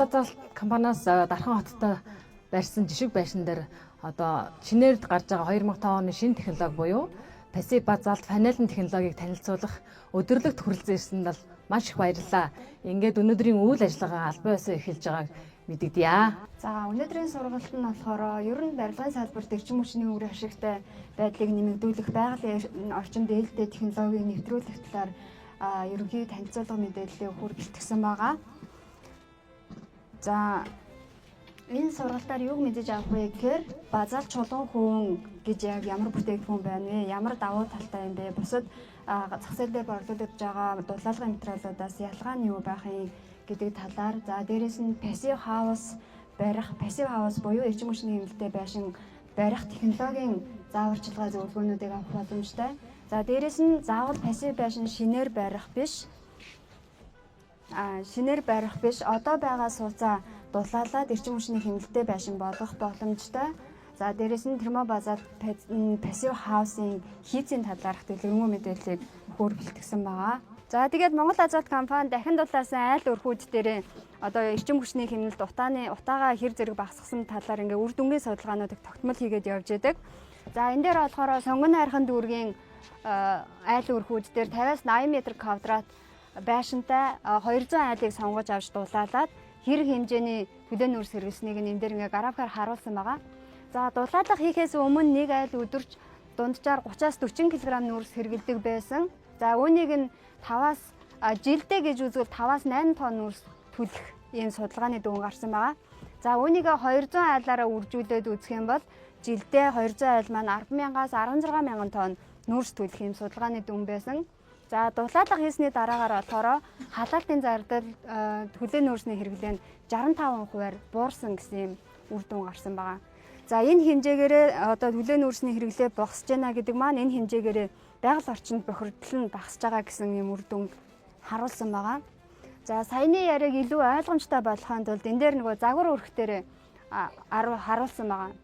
Базаалт компаниас Дархан хоттой барьсан жишг байшин дээр одоо шинээр гарч байгаа 2005 оны шинэ технологи буюу пассив базаалт панелын технологиг танилцуулах өдөрлөг төхөөрөлцөн ирсэнд бол маш их баярлалаа. Ингээд өнөөдрийн үйл ажиллагаа албан ёсоор эхэлж байгааг мэдэгдэе. За өнөөдрийн сургалт нь болохоор ер нь барилгын салбарт эрчим хүчний үр ашигтай байдлыг нэмэгдүүлэх, байгалийн орчинд ээлжтэй технологиг нэвтрүүлэх талаар ерөнхий танилцуулга мэдээллийг хүргэлтгсэн байгаа. За энэ сургалтаар юуг мэдэж авах вэ гэхээр базаалт чулуун хүүн гэж яг ямар бүтээгдэхүүн байна вэ? Ямар давуу талтай юм бэ? Бусад зах зээл дээр борлуулагдж байгаа дулаалгын материалуудаас ялгаа нь юу байх юм гэдэг талаар, за дээрэс нь пассив хаус буюу эрчим хүчний хэмнэлтэд байшин барих технологийн зааварчилгаа зөвлөгөөнүүдийг авах боломжтой. За дээрэс нь заавал пассив байшин шинээр барих биш. Одоо байгаа сууцаа дулаалаад эрчим хүчний хэмнэлтэд байшин болгох боломжтой. За дээрэс нь термобазаалт пассив хаусын хийцийн талаарх дэлгэрэнгүй мэдээллийг хүргэлтгсэн байгаа. За тэгээд Монгол Азот компани дахин дулаасан айл өрхүүд дээрээ одоо эрчим хүчний хэмнэлт утаагаа хэр зэрэг багасгасан талаар ингээ үр дүнгийн судалгаануудыг тогтмол хийгээд явж байдаг. За энэ дээр болохоор сонгон хайрхан дүүргийн айл өрхүүд дээр 50-аас 80 м2 байшинтай 200 айлыг сонгож авч дулаалаад хэрэг хэмжээний хүлээн нүүрс хэрэглэснийг энэ дээр ингээ графикаар харуулсан байгаа. За дулаалга хийхээс өмнө нэг айл өдөрч дунджаар 30-аас 40 кг нүүрс хэрэглэдэг байсан. За үүнийг нь 5-аас жилдээ гэж үзвэл 5-аас 8 тонн нүүрс төлөх ийм судалгааны дүн гарсан байгаа. За үүнийг 200 айлаараа үржүүлээд үзэх юм бол жилдээ 200 айл маань 10,000-аас 16,000 тонн нүүрс төлөх ийм судалгааны дүн байсан. За дулаалга хийсний дараагаар болохоор халаалтын зардал хүлээн нүүрсний хэрэглээ нь 65%-аар буурсан гэсэн ийм үр дүн гарсан байгаа. За энэ хэмжээгээрээ одоо хүлээн нүүрсний хэрэглээ богсож байна гэдэг маань энэ хэмжээгээрээ байгаль орчинд бохирдол нь багасж байгаа гэсэн юм үр дүн харуулсан байгаа. За саяны яриаг илүү ойлгомжтой болгохын тулд энэ дээр нөгөө загвар өрхтөөр харуулсан байгаа.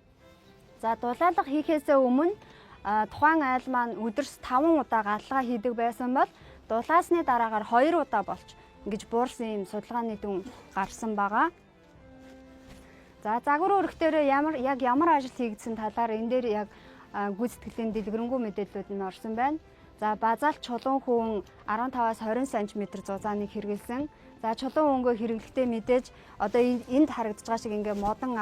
За дулаалга хийхээс өмнө тухайн айл маань өдөрс 5 удаа галлага хийдэг байсан бол дулаасны дараагаар 2 удаа болж ингэж буурсан юм судалгааны дүн гарсан байгаа. За загвар өрхтөөр ямар ажил хийгдсэн талаар энэ дээр яг гүйцэтгэлийн дэлгэрэнгүй мэдээллүүд нь орсон байна. За базаалт чулуун хүүн 15-аас 20 см зузааныг хэрэглэсэн. За чулуун өнгөө хэрэглэхдээ мэдээж одоо энд харагдаж байгаа шиг ингээ модон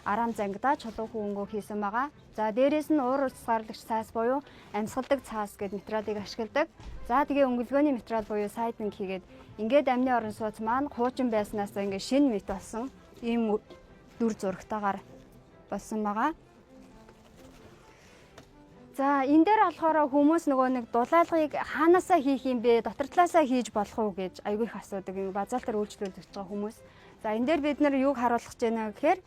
араам зангидаа чулуун хүүн өнгөө хийсэн байгаа. За дээрээс нь уур уцгаарлагч цаас буюу амьсгалдаг цаас гэдэг материалыг ашигладаг. За тэгээ өнгөлгөөний материал буюу сайдинг хийгээд ингээд амны орон сууц маань хуучин байснаас ингээ шинэ мэт болсон ийм дүр зурагтайгаар болсон байгаа. За энэ дээр болохоор хүмүүс нөгөө нэг дулаалгыг хаанаасаа хийх юм бэ, дотор талаасаа хийж болох уу гэж айгүй их асуудаг. Энэ базаалтаар үйлчлүүлж байгаа хүмүүс. За энэ дээр бид нар юуг харуулах гэж байна гэхээр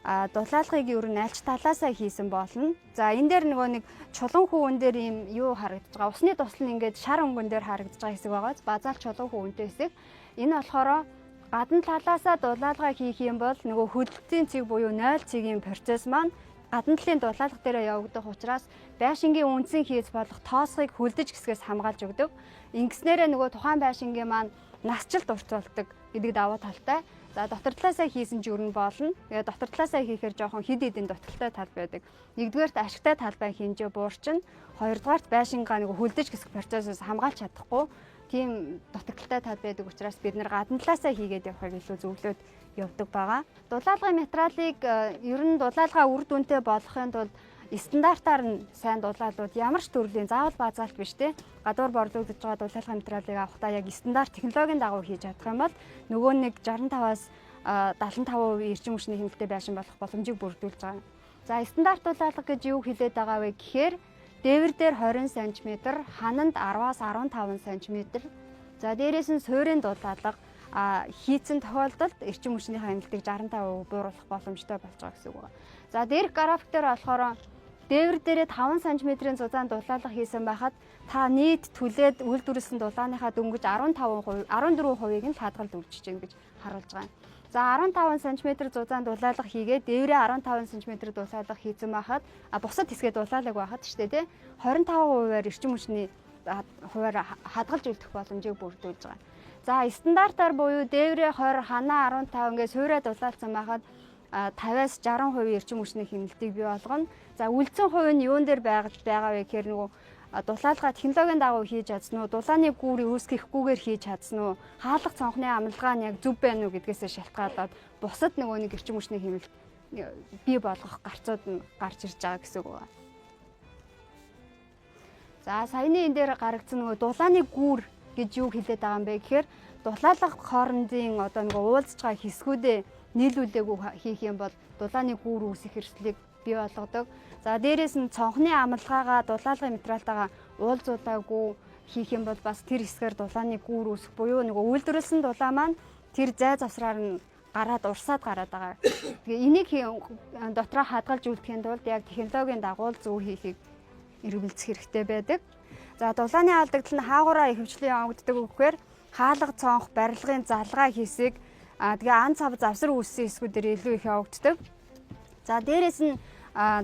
дулаалгыг ер нь альч талаасаа хийсэн болно. За энэ дээр нөгөө нэг чулуун хүүн дээр ийм юу харагдаж байгаа. Усны тусал нь ингээд шар өнгөн дээр харагдаж байгаа хэсэг байгаа. Базаалт чулуун хүүнтэй хэсэг. Энэ болохоор гадна талаасаа дулаалгаа хийх юм бол нөгөө хөдөлгөөний цэг буюу 0 цэгийн процесс маань гадна талын дулаалга дээр явагдах учраас байшингийн үндсэн хийц болох тоосхыг хөлдөж гисгээс хамгаалж өгдөг. Ингэснээрээ нөгөө тухайн байшингийн маань насжилт уртуулдаг гэдэг давуу талтай. За дотор талаасаа хийсэн ч өрн болно. Тэгээ дотор талаасаа хийхээр жоохон хид хидийн дотор тал байдаг. Нэгдүгээрт ашигтай талбай хэмжээ буурчин, хоёрдугаарт байшингаа нөгөө хөлдөж гисэх процессоос хамгаалж чадахгүй тийм дотор талтай тал байдаг учраас бид нар гадна талаасаа хийгээд явахыг илүү зөвлөд явдаг байгаа. Дулаалгын материалыг ер нь дулаалгаа үр дүнтэй болгохын тулд стандартаар нь сайн дулаалууд ямар ч төрлийн заавал базаалт биш те гадуур борлуулагдж байгаа дулаалгын материалыг авахдаа яг стандарт технологийн дагуу хийж чадах юм бол нөгөө нэг 65-аас 75% эрчим хүчний хэмнэлтэд байшин болох боломжийг бүрдүүлж байгаа. За стандарт дулаалга гэж юу хэлээд байгаа вэ гэхээр дээвэр дээр 20 см, хананд 10-аас 15 см. За дээрээс нь суурийн дулаалга хийцэн тохиолдолд эрчим хүчний хэмнэлтийг 65% бууруулах боломжтой болж байгаа гэсэн үг байна. За дээрх график дээр болохоор дээвэр дээрээ 5 см-ийн зузаан дулаалга хийсэн байхад та нийт түлээд үйлдвэрлэсэн дулааныхаа дөнгөж 14%-ийг нь хадгалд үржиж гэнэ гэж харуулж байгаа. За 15 см зузаан дулаалга хийгээд дээврээ 15 см дулаалга хийсэн байхад бусад хэсгээ дулаалаг байхад шүү дээ 25%-аар эрчим хүчний хуваар хадгалж үлдэх боломжийг бүрдүүлж байгаа. За стандартаар буюу дээврээ 20, ханаа 15 ингээд суурьад дулаалсан байхад 50-аас 60% эрчим хүчний хэмнэлтийг бий болгоно. За үлдсэн хувь нь юун дээр байгаа вэ гэхээр нөгөө дулаалгаа технологийн дагуу хийж чадсан уу, дулааны гүүрийг үүсгэхгүйгээр хийж чадсан уу, хаалга цонхны амлага нь яг зөв байна уу гэдгээс шалтгаалаад бусад нөгөө нэг эрчим хүчний хэмнэлт бий болгох гарцууд нь гарч ирж байгаа гэсэн үг байна. За саяны энэ дээр гарагдсан нөгөө дулааны гүүр гэж юу хэлээд байгаа юм бэ гэхээр дулаалга хоорондын одоо нөгөө уулзж байгаа хэсгүүдээ нийлүүлээгүй хийх юм бол дулааны гүүр үүсэх эрсдлийг бий болгодог. За дээрээс нь цонхны амлагаагаа дулаалгын материалтайгаа уулзуулаагүй хийх юм бол бас тэр хэсгээр дулааны гүүр үүсэх буюу нөгөө үйлдвэрлэсэн дулаан маань тэр зай завсраар нь гараад урсаад гараад байгаа. Тэгээ энийг дотроо хадгалж үлдэхийн тулд яг технологийн дагуу зөв хийхийг эргэлзэх хэрэгтэй байдаг. За дулааны алдагдал нь хаагаараа ихэвчлэн явагддаг гэхээр хаалга цонх барилгын залгаа хийсэг тэгээ ан цав завсар үүссэн хэсгүүдээр илүү их явагддаг. За дээрээс нь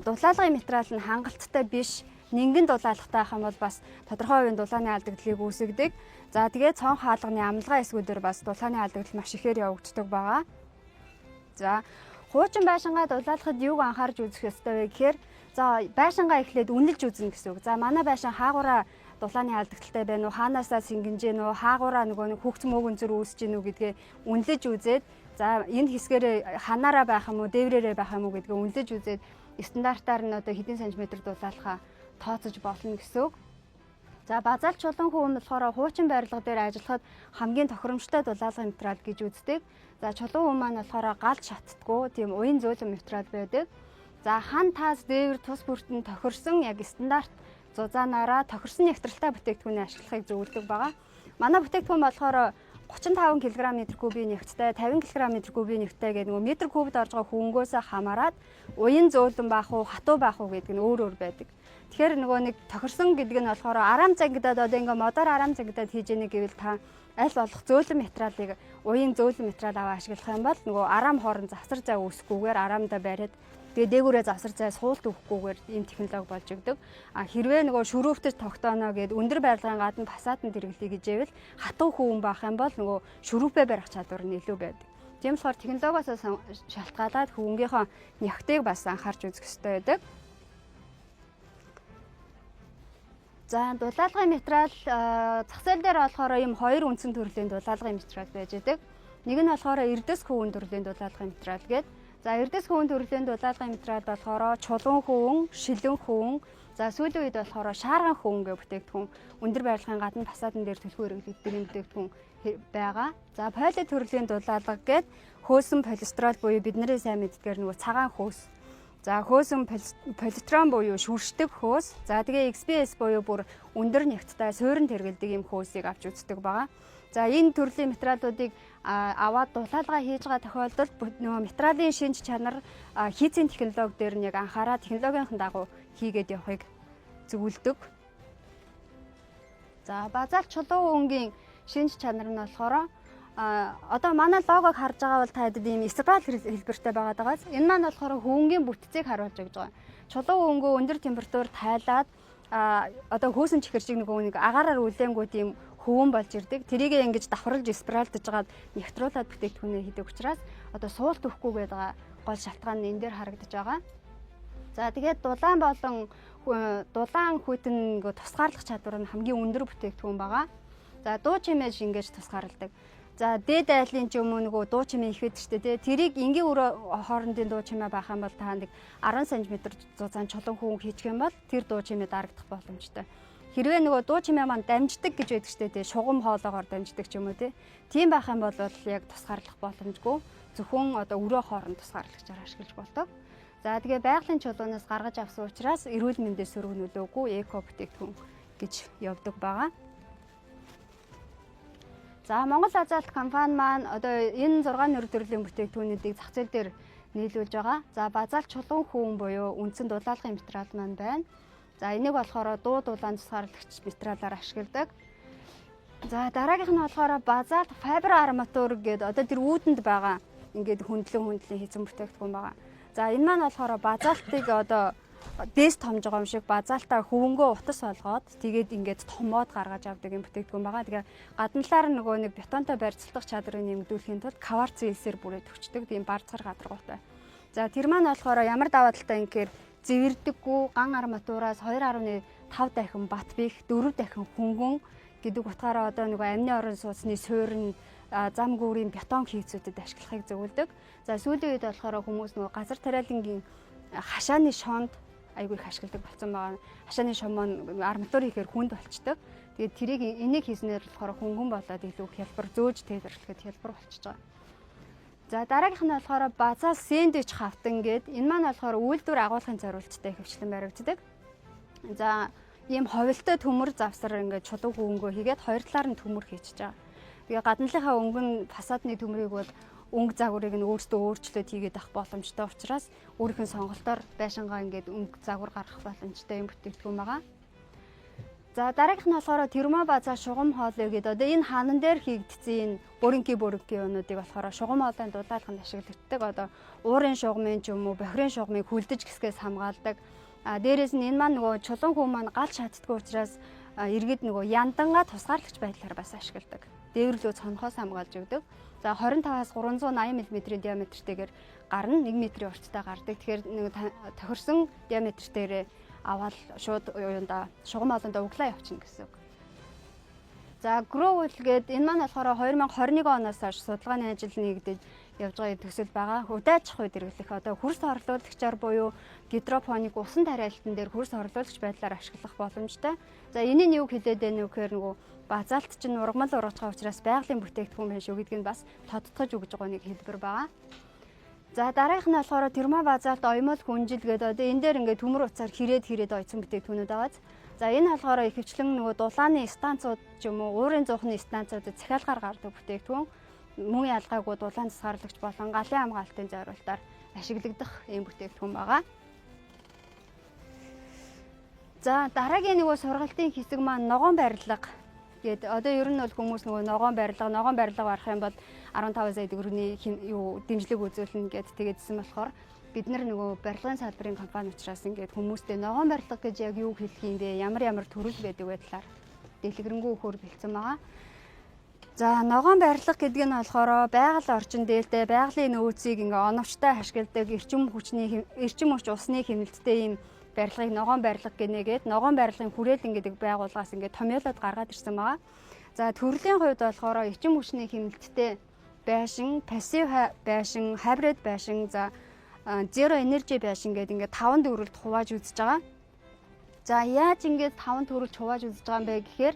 дулаалгын материал нь хангалттай биш нингэн дулаалгатай байх юм бол бас тодорхой хувийн дулааны алдагдлыг үүсгэдэг. За тэгээ цонх хаалганы амлага хэсгүүдээр бас дулааны алдагдал маш ихээр явагддаг байгаа. За хуучин байшингаа дулаалгахад юуг анхаарч үзэх ёстой вэ гэхээр за байшингаа эхлээд үнэлж үзнэ гэсэн үг. За манай байшин хаагаараа дулааны алдагдaltaй байна уу, хаанаасаа сингэж гин үү, хаагаараа нөгөө хөгц мөөгөн зүр үүсэж гин үү гэдгээ үнэлж үзээд за энэ хэсгээрээ ханаараа байх юм уу, дээврээрээ байх юм уу гэдгээ үнэлж үзээд стандартаар нь одоо хэдэн сантиметр дулаалхаа тооцож болно гэсэн үг. За базаалт чулуун хөвөн болохоор хуучин барилга дээр ажиллахад хамгийн тохиромжтой дулаалгын материал гэж үздэг. За чулуун хөвөн маань болохоор галт шатдаггүй тийм уян зөөлөн материал байдаг. За хан таас дээвэр тус бүртэн тохирсон яг стандарт зузаанаараа тохирсон нягтралтай бүтээгдэхүүнийг ашиглахыг зөвлөдөг байгаа. Манай бүтээгдэхүүн болохоор 35 кг м3-ийн нягттай, 50 кг м3-ийн нягттай гэдэг нөгөө метр кубд орж байгаа хөнгөөсөө хамаарат уян зөөлөн баах уу, хатуу баах уу гэдэг нь өөр өөр байдаг. Тэгэхээр нөгөө нэг тохирсон гэдэг нь болохоор арам зангидаад одоо ингээ модоор арам зангидаад хийж яах гэвэл та аль болох зөөлөн материалыг уян зөөлөн материал аваа ашиглах юм бол нөгөө арам хоорон завсар зай үүсэхгүйгээр арамдаа бариад тэгээ дээгүүрээ завсар зай суулт өгөхгүйгээр ийм технологи болж өгдөг. Хэрвээ нөгөө шүрүүвтэж тогтооно гэд өндөр барилгын гадна фасаданд хэрэглэе гэж ивэл хатуу хөвөн баах юм бол нөгөө шүрүүпээ барих чадвар нь илүү байдаг. Тийм болохоор технологиос шалтгаалаад хөвөнгийнхөө нягтыг бас анхаарч үзэх ёстой байдаг. За дулаалгын материал зах зээл дээр болохоор ийм хоёр үндсэн төрлийн дулаалгын материал байж байдаг. Нэг нь болохоор эрдэс хөвөн төрлийн дулаалгын материал гэдэг. За эрдэс хөвөн төрлийн дулаалгын материал болохоор чулуун хөвөн, шилэн хөвөн, за сүүлийн үед болохоор шаарган хөвөн гэх бүтээгдэхүүн өндөр барилгын гадна фасадн дээр төлхөө хэрэглэгддэг юм бүтээгдэхүүн байгаа. За поли төрлийн дулаалга гэдэг хөөсөн полистрол буюу бидний сайн мэддгээр нөгөө цагаан хөөс. За хөөсөн политрон буюу шүршдэг хөөс. За тэгээ XPS буюу бүр өндөр нягттай суурин тэргэлдэг юм хөөсийг авч үздэг байгаа. За энэ төрлийн материалуудыг аваад дулаалгаа хийж байгаа тохиолдолд нөгөө материалын шинж чанар хийцийн технологи дээр нь яг анхаарал технологийн дагуу хийгээд явахыг зөвлөдөг. За базаалт чулуун өнгийн шинж чанар нь болохоор одоо манай логог харж байгаа бол та хэд ийм спираль хэлбэртэй байгаад байгаа. Энэ маань болохоор хөвөнгийн бүтцийг харуулж өгж байгаа. Чулуун өнгөө өндөр температур тайлаад одоо хөөсөн чихэр шиг нэг агаараар үлээнгүүд ийм хөвөн болж ирдэг. Тэрийг ингэж давхарлаж спиралдж жагаад нягтруулаад бүтээгдэхүүнээ хийдэг учраас одоо суулт өгөхгүй байгаа гол шалтгаан нь энэ дээр харагдаж байгаа. За тэгээд дулаан болон дулаан хүйтэн тусгаарлах чадвар нь хамгийн өндөр бүтээгдэхүүн байгаа. За дуу чимээ шингээж тусгаарладаг. За дээд айлын ч юм уу нөгөө дуу чимээ ихэд штэ тий. Тэрийг энгийн өрөө хоорондын дуу чимээ байх юм бол та нэг 10 см зузаан чулуун хөвөн хийчих юм бол тэр дуу чимээ дарагдах боломжтой. Хэрвээ нөгөө дуу чимээ маань дамждаг гэж байдаг штэ тий. Шугам хоолоогоор дамждаг ч юм уу тий. Тийм байх юм бол яг тусгаарлах боломжгүй. Зөвхөн одоо өрөө хооронд тусгаарлагчаар ашиглаж болдог. За тэгээ байгалийн чулуунаас гаргаж авсан учраас эрүүл мэндийн сөрөг нөлөөгүй эко бүтээгдэхүүн гэж явдаг байгаа. За Монгол Азалт компани маань одоо энэ 6 нэр төрлийн бүтээгдэхүүнүүдийг зах зээл дээр нийлүүлж байгаа. За базаалт чулуун хөвөн буюу үндсэн дулаалгын материал маань байна. За энийг болохоор дуу дулаан тусгаарлагч материалаар ашигладаг. За дараагийнх нь болохоор базаалт фибер арматур гэдэг одоо тэр үүдэнд байгаа ингээд хөндлөн хийсэн бүтээгдэхүүн байгаа. За энэ маань болохоор базаалтыг одоо дээс томж байгаа юм шиг базаалтаа хөвөнгөө утас болгоод тэгээд ингээд томоод гаргаж авдаг юм бүтээгдэхүүн байгаа. Тэгээ гадна талаар нь нөгөө нэг бетонтой барьцлах чадрыг нэмэгдүүлэхийн тулд кварц илсээр бүрээд өгчдөг. Тийм барцгар гадаргуутай. За тэр маань болохоор ямар даваа талтай юм гэхээр зэвэрдэггүй ган арматураас 2.5 дахин бат бих 4 дахин хөнгөн гэдэг утгаараа одоо нөгөө амны орон сууцны суурь нь зам гүүрийн бетон хийцүүдэд ашиглахыг зөвлөдөг. За сүүлийн үед болохоор хүмүүс нөгөө газар тариалангийн хашааны шоонд айгүй их ашигладаг болсон байгаа. Хашааны шомоо арматур хийхээр хүнд болчдөг. Тэгээд тэрийг энийг хийснээр болохоор хөнгөн болоод илүү хялбар зөөж тайлбарлахад хялбар болчихж байгаа. За дараагийнх нь болохоор базаа сэндвич хавтан гэдэг. Энэ маань болохоор үйлдвэр агуулгын зориулттай хөвчлэн баригддаг. За ийм ховлтой төмөр завсар ингээд чулуу хөнгөө хийгээд хоёр талаар нь төмөр хийчихэж байгаа. Тэгээ гадналынхаа өнгөн фасадны төмрийг бол өнгө загварыг нь өөртөө өөрчлөөд хийгээд авах боломжтой учраас өөрийнх нь сонголтоор байшингаа ингээд өнгө загвар гаргах боломжтой юм бүтээгдэхүүн байгаа. За дараагийнх нь болохоор термо базаа шугам хоолой гэдэг. Одоо энэ хаанан дээр хийгдсэн бүрэнки өнүүдийг болохоор шугам хоолойн дулаалганд ашиглагддаг. Одоо уурын шугамын ч юм уу бохирын шугамыг хүлдэж гисгээс хамгаалдаг. Дээрээс нь энэ маань нөгөө чулуун хүн маань гал шатдаггүй учраас иргэд нөгөө яндангаа тусгаарлагч байдлаар бас ашигладаг. Дээвэрлөө цонхоос хамгаалж өгдөг. За 25-аас 380 мм-ийн диаметртэйгээр гарна 1 м-ийн урттай гардаг. Тэгэхээр нэг тохирсон диаметртээр аваад шууд юунда шугам олондоо углаа явчихна гэсэн үг. За Growell гээд энэ маань болохоор 2021 оноос хойш судалгааны ажил нэгдэж явж байгаа төсөл байгаа. Удаачих үед хэрэглэх одоо хөрс орлуулагчаар буюу гидропоник усан тариалтан дээр хөрс орлуулагч байдлаар ашиглах боломжтой. За энэний нь юу хэлээд байна вэ гэхээр нөгөө базаалт чинь ургамал ургаж байгаа учраас байгалийн бүтээгдэхүүн байна шүү гэдгийг бас тодтогч өгж байгаа нэг хэлбэр байгаа. За дараагийнх нь болохоор термо базаалт оёмол хүнжил гэдэг. Одоо энэ дээр ингээд төмөр уцаар хэрээд ойцсон бүтээгдэхүүнүүд байгаа. За энэ болохоор ихэвчлэн нөгөө дулааны станцууд ч юм уу уурын зуухны станцуудад захиалгаар гардаг бүтээгдэхүүн. Мөн ялгаагүй дулаан засгаарлагч болон галын хамгаалтын зорилтоор ашиглагдах юм бүтээгдэхүүн байгаа. За дараагийн нөгөө сургалтын хэсэг маань ногоон барилга гэдэг. Одоо ер нь бол хүмүүс нөгөө ногоон барилга барах юм бол 15 сая төгрөгийн дэмжлэг үзүүлнэ гэд тэгээдсэн болохоор бид нар нөгөө барилгын салбарын компани учраас ингээд хүмүүстэй ногоон барилга гэж яг юу хэлэх юм бэ? Ямар төрөл байдаг вэ талаар дэлгэрэнгүй өгөхөр бэлдсэн байгаа. За ногоон барилга гэдэг нь болохоор байгаль орчин дээлтэй байгалийн нөөцийг ингээ оновчтой ашигладаг эрчим хүч усны хэмнэлттэй ийм барилгыг ногоон барилга гэнэгээд ногоон барилгын хүрээлэн гэдэг байгууллагаас ингээ томьёолоод гаргаад ирсэн байгаа. За төрлийн хувьд болохоор эрчим хүчний хэмнэлттэй байшин, пассив байшин, хybrid байшин, за zero energy байшин гэдэг ингээ 5 төрөлд хувааж үзэж байгаа. За яаж ингээ 5 төрөлд хувааж үзэж байгаа юм бэ гэхээр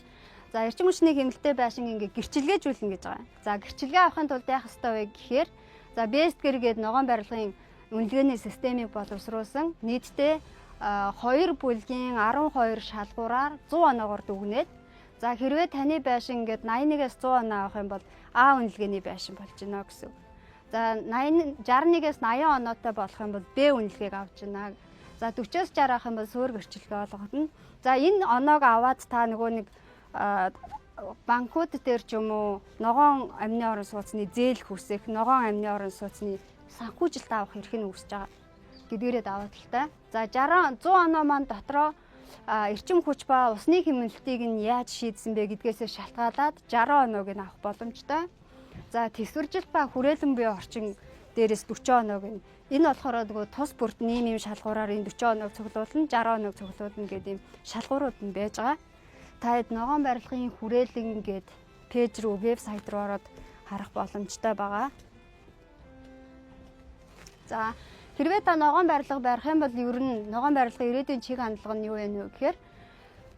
за эрчим хүчний хэмнэлттэй байшин ингээ гэрчилгээжүүлнэ гэж байгаа. За гэрчилгээ авахын тулд яах ёстой вэ гэхээр за BEST гээд ногоон барилгын үнэлгээний системийг боловсруулсан нийтдээ 2 бүлгийн 12 шалгуураар 100 оноогоор дүгнээд за хэрвээ таны байшин ингээд 81-ээс 100 оноо авах юм бол А үнэлгээний байшин болж гинэ гэсэн. За 61-ээс 80 оноотой болох юм бол Б үнэлгээг авч гинэ. За 40-аас 60 авах юм бол суур гэрчилгээ олгодно. За энэ оноог аваад та нөгөө нэг банкуд дээр ч юм уу ногоон амны орон сууцны зээл хүсэх, ногоон амны орон сууцны санхүүжилт авах эрхийг үүсэж байгаа гэдгээрээ даваа талтай. За 100 оноо маань дотроо эрчим хүч ба усны хэмнэлтийг нь яаж шийдсэн бэ гэдгээс шалтгаалаад 60 оноог нь авах боломжтой. За тэсвэржилт ба хүрээлэн буй орчин дээрээс 40 оноог нь энэ болохоор нөгөө тус бүрт нэм шалгуураар энэ 40 оноог цуглуулна, 60 оноог цуглуулна гэдэг ийм шалгуурууд нь байж байгаа. Та ногоон барилгын хүрээлэн гээд пэйж рүү вебсайт руу ороод харах боломжтой байгаа. За хэрвээ та ногоон барилга барих юм бол ер нь ногоон барилгын ирээдүйн чиг хандлага нь юу вэ гэхээр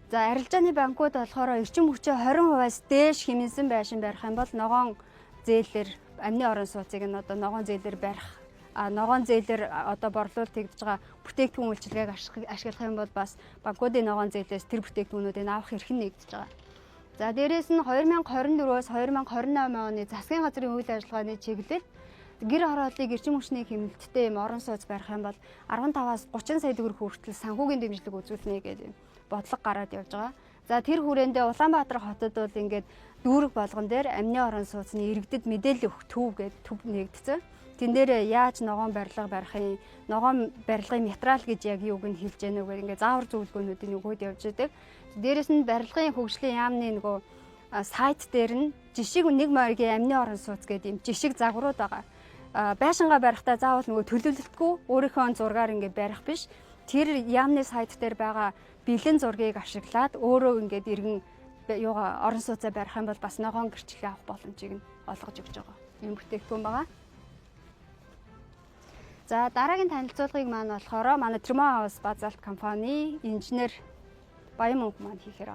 за арилжааны банкуд болохоор эрчим хүчээ 20%-аас дээш хэмнэсэн байшин барих юм бол ногоон зээлээр амны орон сууцыг нь одоо ногоон зээлээр барих ногоон зээлээр одоо борлуулалт хийгдэж байгаа бүтээгдэхүүн үйлчилгээг ашиглах юм бол бас банкуудын ногоон зээлээс тэр бүтээгдэхүүнүүдийг авах эрх нь нэгдэж байгаа. За дээрээс нь 2024-өөс 2028 оны засгийн газрын үйл ажиллагааны чиглэлд гэр хорооллыг эрчим хүчний хэмнэлттэй юм орон сууц барих юм бол 15-аас 30 сая төгрөг хүртэл санхүүгийн дэмжлэг үзүүлнэ гэдэг бодлого гараад явж байгаа. За тэр хүрээндээ Улаанбаатар хотод бол ингээд дүүрэг болгон дээр амны орон сууцны иргэдэд мэдээлэл өгөх төв гэдэг төв нэгдсэн. Тэн дээр яаж ногоон барилга барихын, ногоон барилгын материал гэж яг юуг нь хэлж яах нүгээр ингээ заавар зөвлөгөөнүүдийн өгөөд явж байдаг. Дээрээс нь барилгын хөгжлийн яамны нөгөө сайт дээр нь жишиг нэг моргийн амны орон сууц гэдэг юм жишиг загварууд байгаа. Байшингаа барихтаа заавал нөгөө төлөвлөлтгүй өөрийнхөө зургаар ингээ барих биш. Тэр яамны сайт дээр байгаа бэлэн зургийг ашиглаад өөрөө ингээд иргэн юугаа орон сууцаа барих юм бол бас ногоон гэрчлэл авах боломжийг нь олгож өгч байгаа юм бүтээгдэхүүн байгаа. За дараагийн танилцуулгыг маань болохоор манай Termo House Basalt компани инженер Баян мөнх маань хийхээр